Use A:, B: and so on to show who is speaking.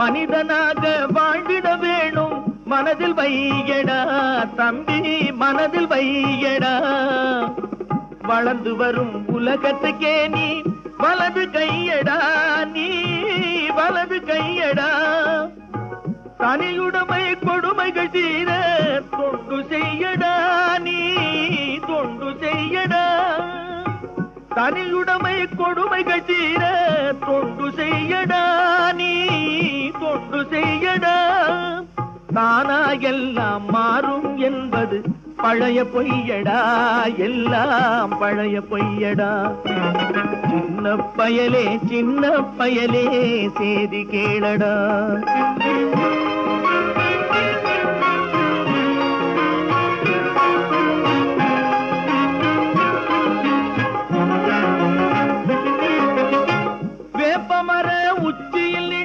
A: மனிதனாக வாழ்ந்திட வேணும் மனதில் வையடா தம்பி மனதில் வையடா. வளர்ந்து வரும் உலகத்துக்கே நீ வலது கையடா நீ வலது கையடா. தனியுடைமை கொடுமைகள் தீர தொண்டு செய்யடா நீ தொண்டு செய்யடா. தனியுடைமை கொடுமைகள் தீர தொண்டு செய்யடா நீ தொண்டு செய்யடா. தானா எல்லாம் மாறும் என்பது பழைய பொய்யடா எல்லாம் பழைய பொய்யடா. சின்ன பயலே சேதி கேளடா.